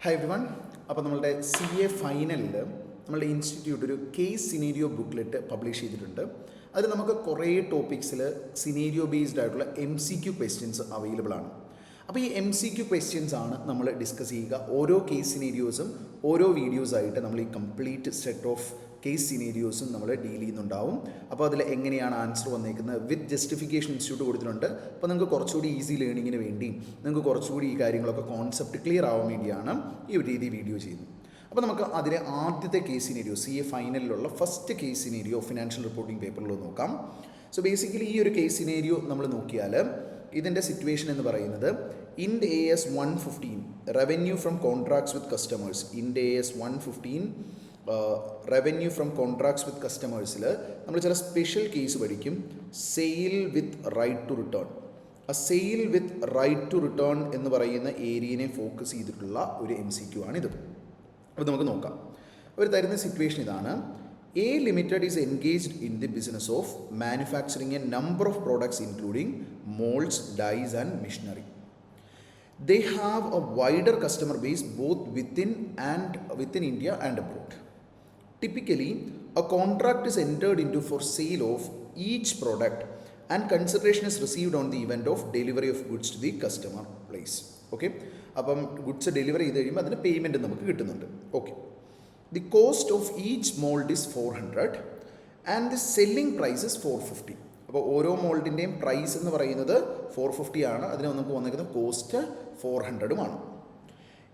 Hi every one. അപ്പോൾ നമ്മളുടെ CA ഫൈനലിൽ നമ്മളുടെ ഇൻസ്റ്റിറ്റ്യൂട്ട് ഒരു കേസ് സിനേരിയോ ബുക്ക്ലെറ്റ് പബ്ലിഷ് ചെയ്തിട്ടുണ്ട്. അതിൽ നമുക്ക് കുറേ ടോപ്പിക്സിൽ സിനേരിയോ ബേസ്ഡ് ആയിട്ടുള്ള MCQ ക്വസ്റ്റ്യൻസ് അവൈലബിൾ ആണ്. അപ്പോൾ ഈ MCQ ക്വസ്റ്റ്യൻസ് ആണ് നമ്മൾ ഡിസ്കസ് ചെയ്യുക. ഓരോ കേസ് സിനേരിയോസും ഓരോ വീഡിയോസായിട്ട് നമ്മൾ ഈ കംപ്ലീറ്റ് സെറ്റ് ഓഫ് കേസ് സിനേരിയോസും നമ്മൾ ഡീൽ ചെയ്യുന്നുണ്ടാവും. അപ്പോൾ അതിൽ എങ്ങനെയാണ് ആൻസർ വന്നേക്കുന്നത് വിത്ത് ജസ്റ്റിഫിക്കേഷൻ ഇൻസ്റ്റിറ്റ്യൂട്ട് കൊടുത്തിട്ടുണ്ട്. അപ്പോൾ നിങ്ങൾക്ക് കുറച്ചുകൂടി ഈസി ലേണിങ്ങിന് വേണ്ടി നിങ്ങൾക്ക് കുറച്ചുകൂടി ഈ കാര്യങ്ങളൊക്കെ കോൺസെപ്റ്റ് ക്ലിയർ ആവാൻ വേണ്ടിയാണ് ഈ ഒരു രീതി വീഡിയോ ചെയ്യുന്നത്. അപ്പോൾ നമുക്ക് അതിലെ ആദ്യത്തെ കേസ് സിനേരിയോ CA ഫൈനലിലുള്ള first case scenario financial reporting പേപ്പറിൽ നോക്കാം. സോ ബേസിക്കലി ഈ ഒരു കേസ് സിനേരിയോ നമ്മൾ നോക്കിയാൽ ഇതിൻ്റെ സിറ്റുവേഷൻ എന്ന് പറയുന്നത് IND AS 115 revenue from contracts with customers. IND AS 115 revenue from contracts with കസ്റ്റമേഴ്സിൽ നമ്മൾ ചില സ്പെഷ്യൽ കേസ് പഠിക്കും. Sale with right to return. ആ sale with right to return എന്ന് പറയുന്ന ഏരിയനെ ഫോക്കസ് ചെയ്തിട്ടുള്ള ഒരു MCQ ആണിത്. അപ്പോൾ നമുക്ക് നോക്കാം. അവർ തരുന്ന സിറ്റുവേഷൻ ഇതാണ്. A Limited is engaged in the business of manufacturing a number of products including molds, dyes and machinery. They have a wider customer base both within India and abroad. Typically, a contract is entered into for sale of each product and consideration is received on the event of delivery of goods to the customer place. Okay? അപ്പം goods delivery ചെയ്ത് കഴിയുമ്പോൾ അതിന് payment നമുക്ക് കിട്ടുന്നുണ്ട്. Okay. The cost of each mold is 400 and the selling price is 450. അപ്പോൾ ഓരോ മോൾഡിൻ്റെയും price എന്ന് പറയുന്നത് 450 ആണ്. അതിന് നമുക്ക് വന്നിരിക്കുന്ന കോസ്റ്റ് 400ഉമാണ്.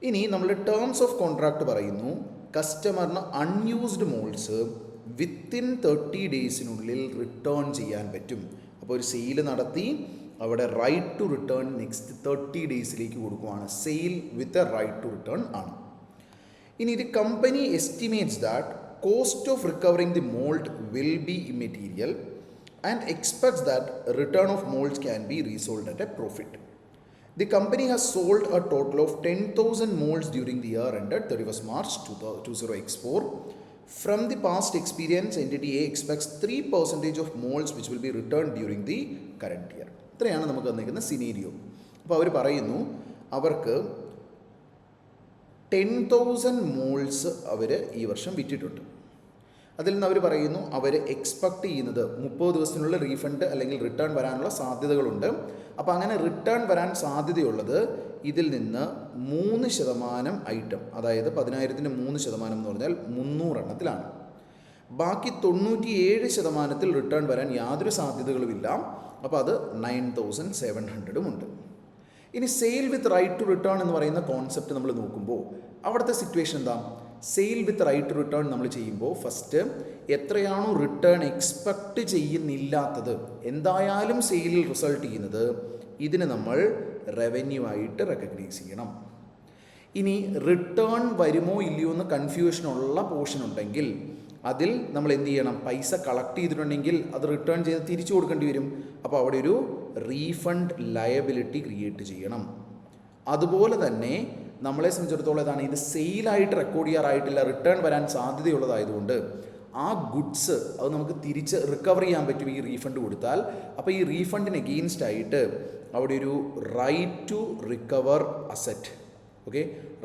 ഇനി നമ്മൾ ടേംസ് ഓഫ് കോൺട്രാക്ട് പറയുന്നു. കസ്റ്റമറിന് അൺയൂസ്ഡ് മോൾഡ്സ് വിത്തിൻ 30 ഡേയ്സിനുള്ളിൽ റിട്ടേൺ ചെയ്യാൻ പറ്റും. അപ്പോൾ ഒരു സെയിൽ നടത്തി അവിടെ റൈറ്റ് ടു റിട്ടേൺ നെക്സ്റ്റ് 30 ഡേയ്സിലേക്ക് കൊടുക്കുകയാണ്. Sale with a right to return ആണ്. ഇനി the company estimates that cost of recovering the mold will be immaterial and expects that return of molds can be resold at a profit. The company has sold a total of 10,000 molds during the year ended 31st March 2024. From the past experience, entity A expects 3% of molds which will be returned during the current year. ഇത്രയാണ് നമുക്ക് തന്നിരിക്കുന്ന സിനേരിയോ. അപ്പോൾ അവർ പറയുന്നു അവർക്ക് 10,000 moulds അവർ ഈ വർഷം വിറ്റിട്ടുണ്ട്. അതിൽ നിന്ന് അവർ പറയുന്നു അവർ എക്സ്പെക്റ്റ് ചെയ്യുന്നത് 30 ദിവസത്തിനുള്ള റീഫണ്ട് അല്ലെങ്കിൽ റിട്ടേൺ വരാനുള്ള സാധ്യതകളുണ്ട്. അപ്പോൾ അങ്ങനെ റിട്ടേൺ വരാൻ സാധ്യതയുള്ളത് ഇതിൽ നിന്ന് 3% ഐറ്റം, അതായത് 10,000-ൻ്റെ 3% എന്ന് പറഞ്ഞാൽ 300 എണ്ണത്തിലാണ്. ബാക്കി 97% റിട്ടേൺ വരാൻ യാതൊരു സാധ്യതകളുമില്ല. അപ്പോൾ അത് 9,700 ഉണ്ട്. ഇനി sale with right to return എന്ന് പറയുന്ന കോൺസെപ്റ്റ് നമ്മൾ നോക്കുമ്പോൾ അവിടുത്തെ സിറ്റുവേഷൻ എന്താ? Sale with right to return നമ്മൾ ചെയ്യുമ്പോൾ ഫസ്റ്റ് എത്രയാണോ റിട്ടേൺ എക്സ്പെക്റ്റ് ചെയ്യുന്നില്ലാത്തത്, എന്തായാലും സെയിലിൽ റിസൾട്ട് ചെയ്യുന്നത്, ഇതിന് നമ്മൾ റവന്യൂ ആയിട്ട് റെക്കഗ്നൈസ് ചെയ്യണം. ഇനി റിട്ടേൺ വരുമോ ഇല്ലയോ എന്ന് കൺഫ്യൂഷനുള്ള പോർഷൻ ഉണ്ടെങ്കിൽ അതിൽ നമ്മൾ എന്ത് ചെയ്യണം? പൈസ കളക്ട് ചെയ്തിട്ടുണ്ടെങ്കിൽ അത് റിട്ടേൺ ചെയ്ത് തിരിച്ചു കൊടുക്കേണ്ടി വരും. അപ്പോൾ അവിടെ ഒരു റീഫണ്ട് ലയബിലിറ്റി ക്രിയേറ്റ് ചെയ്യണം. അതുപോലെ തന്നെ നമ്മളെ സംബന്ധിച്ചിടത്തോളം ഇതാണ്, ഇത് സെയിലായിട്ട് റെക്കോർഡ് ചെയ്യാറായിട്ടില്ല, റിട്ടേൺ വരാൻ സാധ്യതയുള്ളതായതുകൊണ്ട് ആ ഗുഡ്സ് അത് നമുക്ക് തിരിച്ച് റിക്കവർ ചെയ്യാൻ പറ്റും ഈ റീഫണ്ട് കൊടുത്താൽ. അപ്പോൾ ഈ റീഫണ്ടിന് എഗെയിൻസ്റ്റ് ആയിട്ട് അവിടെ ഒരു right to recover asset, okay,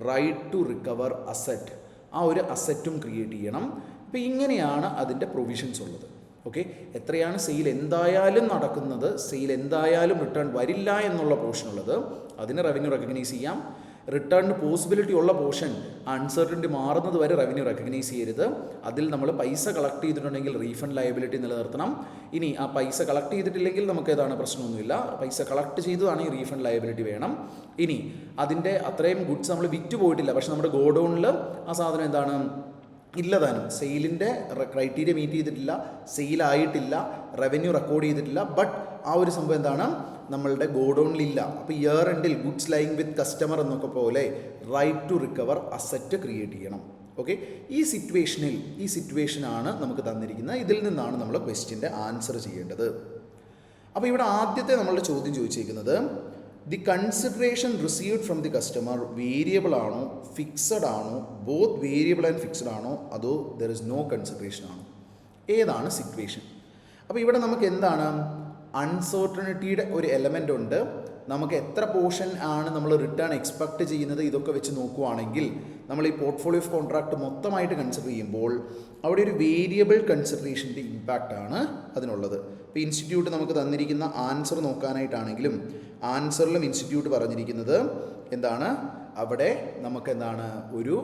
right to recover asset, ആ ഒരു അസറ്റും ക്രിയേറ്റ് ചെയ്യണം. അപ്പോൾ ഇങ്ങനെയാണ് അതിൻ്റെ പ്രൊവിഷൻസ് ഉള്ളത്. ഓക്കെ, എത്രയാണ് സെയിൽ എന്തായാലും നടക്കുന്നത്, സെയിൽ എന്തായാലും റിട്ടേൺ വരില്ല എന്നുള്ള പോർഷൻ ഉള്ളത്, അതിന് റവന്യൂ റെക്കഗ്നൈസ് ചെയ്യാം. റിട്ടേണിന് പോസിബിലിറ്റി ഉള്ള പോർഷൻ അൺസർട്ടനിറ്റി മാറുന്നത് വരെ റവന്യൂ റെക്കഗ്നൈസ് ചെയ്യരുത്. അതിൽ നമ്മൾ പൈസ കളക്ട് ചെയ്തിട്ടുണ്ടെങ്കിൽ റീഫണ്ട് ലയബിലിറ്റി നിലനിർത്തണം. ഇനി ആ പൈസ കളക്ട് ചെയ്തിട്ടില്ലെങ്കിൽ നമുക്ക് ഏതാണ് പ്രശ്നമൊന്നുമില്ല. പൈസ കളക്ട് ചെയ്തതാണെങ്കിൽ റീഫണ്ട് ലയബിലിറ്റി വേണം. ഇനി അതിൻ്റെ അത്രയും ഗുഡ്സ് നമ്മൾ വിറ്റ് പോയിട്ടില്ല, പക്ഷെ നമ്മുടെ ഗോഡൗണിൽ ആ സാധനം എന്താണ് ഇല്ലതാനും, സെയിലിൻ്റെ ക്രൈറ്റീരിയ മീറ്റ് ചെയ്തിട്ടില്ല, സെയിലായിട്ടില്ല, റവന്യൂ റെക്കോർഡ് ചെയ്തിട്ടില്ല, ബട്ട് ആ ഒരു സംഭവം എന്താണ് നമ്മളുടെ ഗോഡൗണിലില്ല. അപ്പോൾ ഇയർ എൻഡിൽ ഗുഡ്സ് ലൈങ് വിത്ത് കസ്റ്റമർ എന്നൊക്കെ പോലെ right to recover asset create ചെയ്യണം. ഓക്കെ, ഈ സിറ്റുവേഷനാണ് നമുക്ക് തന്നിരിക്കുന്നത്. ഇതിൽ നിന്നാണ് നമ്മൾ ക്വസ്റ്റ്യൻ്റെ ആൻസർ ചെയ്യേണ്ടത്. അപ്പോൾ ഇവിടെ ആദ്യത്തെ നമ്മളുടെ ചോദ്യം ചോദിച്ചിരിക്കുന്നത് the consideration received from the customer variable ആണോ, ഫിക്സഡ് ആണോ, ബോത്ത് വേരിയബിൾ ആൻഡ് ഫിക്സഡ് ആണോ, അതോ ദർ ഇസ് നോ കൺസിഡറേഷൻ ആണോ, ഏതാണ് സിറ്റുവേഷൻ? അപ്പോൾ ഇവിടെ നമുക്ക് എന്താണ് അൺസർട്ടനിറ്റിയുടെ ഒരു എലമെൻ്റ് ഉണ്ട്, നമുക്ക് എത്ര പോർഷൻ ആണ് നമ്മൾ റിട്ടേൺ എക്സ്പെക്റ്റ് ചെയ്യുന്നത് ഇതൊക്കെ വെച്ച് നോക്കുവാണെങ്കിൽ നമ്മൾ ഈ പോർട്ട്ഫോളിയോ ഓഫ് കോൺട്രാക്ട് മൊത്തമായിട്ട് കൺസിഡർ ചെയ്യുമ്പോൾ അവിടെ ഒരു വേരിയബിൾ കൺസിഡറേഷൻ്റെ ഇമ്പാക്റ്റ് ആണ് അതിനുള്ളത്. ഇപ്പോൾ ഇൻസ്റ്റിറ്റ്യൂട്ട് നമുക്ക് തന്നിരിക്കുന്ന ആൻസർ നോക്കാനായിട്ടാണെങ്കിലും ആൻസറിലും ഇൻസ്റ്റിറ്റ്യൂട്ട് പറഞ്ഞിരിക്കുന്നത് എന്താണ്, അവിടെ നമുക്ക് എന്താണ് ഒരു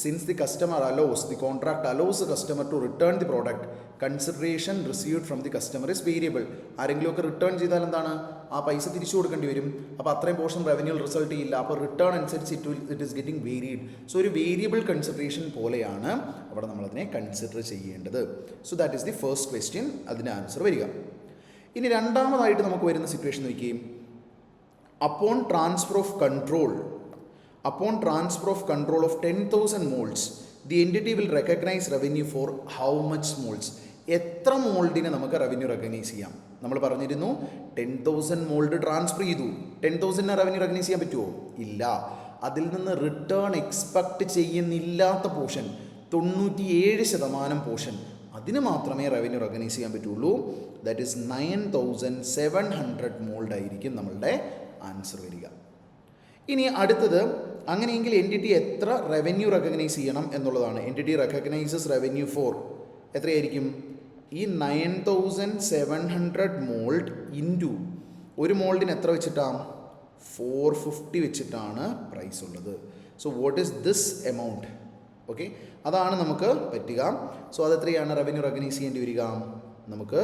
since the customer allows the contract allows the customer to return the product consideration received from the customer is variable. ആരെങ്കിലുമൊക്കെ റിട്ടേൺ ചെയ്താൽ എന്താണ്, ആ പൈസ തിരിച്ചു കൊടുക്കേണ്ടി വരും. അപ്പോൾ അത്രയും പോർഷൻ റവന്യൂ റിസൾട്ട് ചെയ്യില്ല. അപ്പോൾ റിട്ടേൺ അനുസരിച്ച് it is getting varied. So ഒരു വേരിയബിൾ കൺസിഡറേഷൻ പോലെയാണ് അവിടെ നമ്മളതിനെ കൺസിഡർ ചെയ്യേണ്ടത്. So that is the first question, അതിൻ്റെ ആൻസർ വരിക. ഇനി രണ്ടാമതായിട്ട് നമുക്ക് വരുന്ന സിറ്റുവേഷൻ നോക്കിയും, upon transfer of control of 10,000 molds the entity will recognize revenue for how much molds. എത്ര മോൾഡിന് നമുക്ക് റവന്യൂ റെക്കഗ്നൈസ് ചെയ്യാം? നമ്മൾ പറഞ്ഞിരുന്നു 10,000 മോൾഡ് ട്രാൻസ്ഫർ ചെയ്തു, 10,000 റവന്യൂ റെക്കഗ്നൈസ് ചെയ്യാൻ പറ്റുമോ? ഇല്ല. അതിൽ നിന്ന് റിട്ടേൺ എക്സ്പെക്റ്റ് ചെയ്യുന്നില്ലാത്ത പോർഷൻ 97% പോർഷൻ, അതിന് മാത്രമേ റവന്യൂ റെക്കഗ്നൈസ് ചെയ്യാൻ പറ്റുള്ളൂ. ദാറ്റ് ഈസ് 9,700 മോൾഡ് ആയിരിക്കും നമ്മളുടെ ആൻസർ വരിക. ഇനി അടുത്തത്, അങ്ങനെയെങ്കിൽ എൻറ്റിറ്റി എത്ര റവന്യൂ റെക്കഗ്നൈസ് ചെയ്യണം എന്നുള്ളതാണ്. എൻറ്റിറ്റി റെക്കഗ്നൈസസ് റവന്യൂ ഫോർ എത്രയായിരിക്കും? ഈ 9,700 മോൾഡ് ഇൻറ്റു ഒരു മോൾഡിന് എത്ര വെച്ചിട്ടാണ്? 450 വെച്ചിട്ടാണ് പ്രൈസ് ഉള്ളത്. So what is this amount? Okay, അതാണ് നമുക്ക് പറ്റുക. സോ അതെത്രയാണ് റവന്യൂ റെക്കഗ്നൈസ് ചെയ്യേണ്ടി വരിക? നമുക്ക്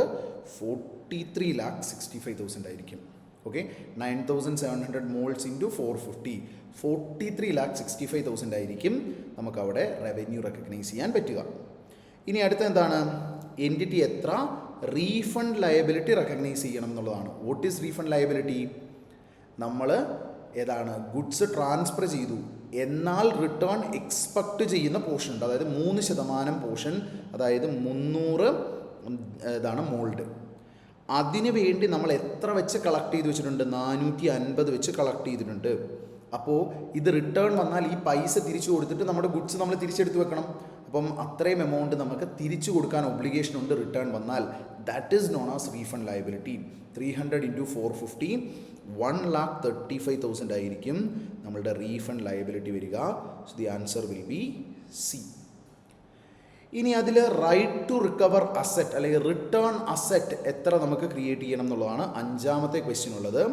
43,65,000 ആയിരിക്കും. ഓക്കെ, 9,700 മോൾഡ്സ് ഇൻറ്റു 450, 43,65,000 ആയിരിക്കും നമുക്കവിടെ റവന്യൂ റെക്കഗ്നൈസ് ചെയ്യാൻ പറ്റുക. ഇനി അടുത്ത എന്താണ്, എൻറ്റിറ്റി എത്ര റീഫണ്ട് ലയബിലിറ്റി റെക്കഗ്നൈസ് ചെയ്യണം എന്നുള്ളതാണ്. What is refund liability? നമ്മൾ ഏതാണ്, ഗുഡ്സ് ട്രാൻസ്ഫർ ചെയ്തു, എന്നാൽ റിട്ടേൺ എക്സ്പെക്റ്റ് ചെയ്യുന്ന പോർഷൻ ഉണ്ട്, അതായത് 3% പോർഷൻ, അതായത് 300 ഇതാണ് മോൾഡ്. അതിനു വേണ്ടി നമ്മൾ എത്ര വെച്ച് കളക്ട് ചെയ്ത് വെച്ചിട്ടുണ്ട്? 450 വെച്ച് കളക്ട് ചെയ്തിട്ടുണ്ട്. അപ്പോൾ ഇത് റിട്ടേൺ വന്നാൽ ഈ പൈസ തിരിച്ചു കൊടുത്തിട്ട് നമ്മുടെ ഗുഡ്സ് നമ്മൾ തിരിച്ചെടുത്ത് വെക്കണം. അപ്പം അത്രയും എമൗണ്ട് നമുക്ക് തിരിച്ചു കൊടുക്കാൻ ഒബ്ലിഗേഷൻ ഉണ്ട് റിട്ടേൺ വന്നാൽ. That is known as refund liability. 300 into 450 1,35,000 ആയിരിക്കും നമ്മളുടെ റീഫണ്ട് ലയബിലിറ്റി വരിക. So the answer will be C. ഇനി അതിൽ റൈറ്റ് ടു റിക്കവർ അസറ്റ് അല്ലെങ്കിൽ റിട്ടേൺ അസറ്റ് എത്ര നമുക്ക് ക്രിയേറ്റ് ചെയ്യണം എന്നുള്ളതാണ് അഞ്ചാമത്തെ ക്വസ്റ്റ്യൻ ഉള്ളത്.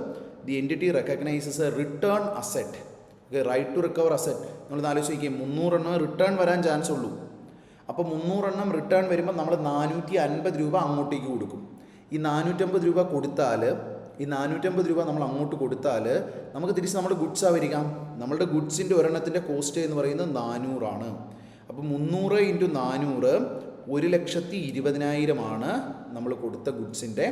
The entity recognises a return asset. Okay, right to recover asset നമ്മൾ ആലോചിച്ച് നോക്കിയാൽ 300 എണ്ണം റിട്ടേൺ വരാൻ ചാൻസ് ഉള്ളൂ. അപ്പോൾ 300 എണ്ണം റിട്ടേൺ വരുമ്പോൾ നമ്മൾ 450 രൂപ അങ്ങോട്ടേക്ക് കൊടുക്കും. ഈ 450 രൂപ കൊടുത്താൽ, ഈ 450 രൂപ നമ്മൾ അങ്ങോട്ട് കൊടുത്താൽ നമുക്ക് തിരിച്ച് നമ്മുടെ ഗുഡ്സാണ് വരിക. നമ്മളുടെ ഗുഡ്സിൻ്റെ ഒരെണ്ണത്തിൻ്റെ കോസ്റ്റ് എന്ന് പറയുന്നത് 400 ആണ്. അപ്പോൾ 300 ഇൻറ്റു 400 1,20,000 ആണ് നമ്മൾ കൊടുത്ത ഗുഡ്സിൻ്റെ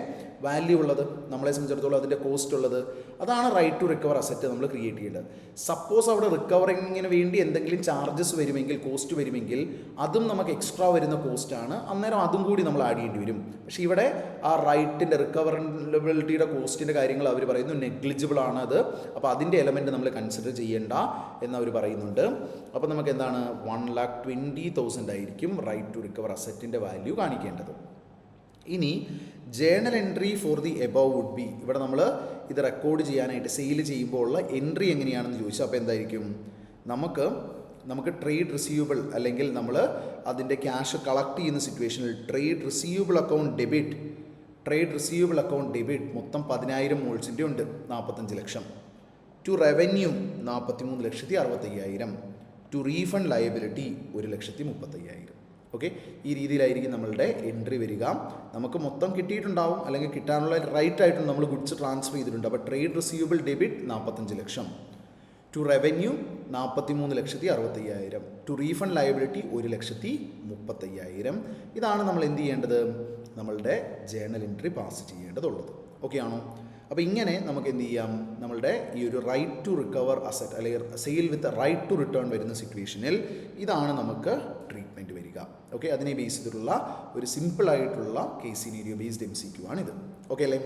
വാല്യൂ ഉള്ളത്, നമ്മളെ സംബന്ധിച്ചിടത്തോളം അതിൻ്റെ കോസ്റ്റ് ഉള്ളത്. അതാണ് റൈറ്റ് ടു റിക്കവർ അസറ്റ് നമ്മൾ ക്രിയേറ്റ് ചെയ്യേണ്ടത്. സപ്പോസ് അവിടെ റിക്കവറിങ്ങിന് വേണ്ടി എന്തെങ്കിലും ചാർജസ് വരുമെങ്കിൽ, കോസ്റ്റ് വരുമെങ്കിൽ, അതും നമുക്ക് എക്സ്ട്രാ വരുന്ന കോസ്റ്റാണ്, അന്നേരം അതും കൂടി നമ്മൾ ആഡ് ചെയ്യേണ്ടി വരും. പക്ഷേ ഇവിടെ ആ റൈറ്റിൻ്റെ റിക്കവറബിലിറ്റിയുടെ കോസ്റ്റിൻ്റെ കാര്യങ്ങൾ അവർ പറയുന്നു നെഗ്ലിജിബിൾ ആണ് അത്. അപ്പോൾ അതിൻ്റെ എലമെൻറ്റ് നമ്മൾ കൺസിഡർ ചെയ്യേണ്ട എന്നവർ പറയുന്നുണ്ട്. അപ്പോൾ നമുക്ക് എന്താണ് 1,20,000 ആയിരിക്കും റൈറ്റ് ടു റിക്കവർ അസറ്റിൻ്റെ വാല്യൂ കാണിക്കേണ്ടത്. ഇനി journal entry for the above would be, ഇവിടെ നമ്മൾ ഇത് റെക്കോർഡ് ചെയ്യാനായിട്ട് സെയിൽ ചെയ്യുമ്പോൾ ഉള്ള എൻട്രി എങ്ങനെയാണെന്ന് ചോദിച്ചാൽ അപ്പോൾ എന്തായിരിക്കും, നമുക്ക് ട്രേഡ് റിസീവബിൾ അല്ലെങ്കിൽ നമ്മൾ അതിൻ്റെ ക്യാഷ് കളക്ട് ചെയ്യുന്ന സിറ്റുവേഷനിൽ ട്രേഡ് റിസീവബിൾ അക്കൗണ്ട് ഡെബിറ്റ് മൊത്തം 10,000 മോൾസിൻ്റെ ഉണ്ട്, 45 ലക്ഷം. To revenue 43,65,000. To refund liability 1,35,000. Okay, ഈ രീതിയിലായിരിക്കും നമ്മളുടെ എൻട്രി വരിക. നമുക്ക് മൊത്തം കിട്ടിയിട്ടുണ്ടാവും, അല്ലെങ്കിൽ കിട്ടാനുള്ള റൈറ്റ് ആയിട്ടും നമ്മൾ ഗുഡ്സ് ട്രാൻസ്ഫർ ചെയ്തിട്ടുണ്ട്. അപ്പോൾ trade receivable debit 45 lakh. To revenue 43,65,000. To refund liability 1,35,000. ഇതാണ് നമ്മൾ എന്ത് ചെയ്യേണ്ടത്, നമ്മളുടെ ജേണൽ എൻട്രി പാസ് ചെയ്യേണ്ടതുള്ളത്. ഓക്കെ ആണോ? അപ്പോൾ ഇങ്ങനെ നമുക്ക് എന്ത് ചെയ്യാം, നമ്മളുടെ ഈ ഒരു റൈറ്റ് ടു റിക്കവർ അസറ്റ് അല്ലെങ്കിൽ sale with right to return വരുന്ന സിറ്റുവേഷനിൽ ഇതാണ് നമുക്ക് ട്രീറ്റ്മെൻറ്റ് വരിക. ഓക്കെ, അതിനെ ബേസ് ചെയ്തിട്ടുള്ള ഒരു സിമ്പിളായിട്ടുള്ള കേസ് സിനേരിയോ ബേസ്ഡ് MCQ ആണിത്. ഓക്കെ അല്ലേ?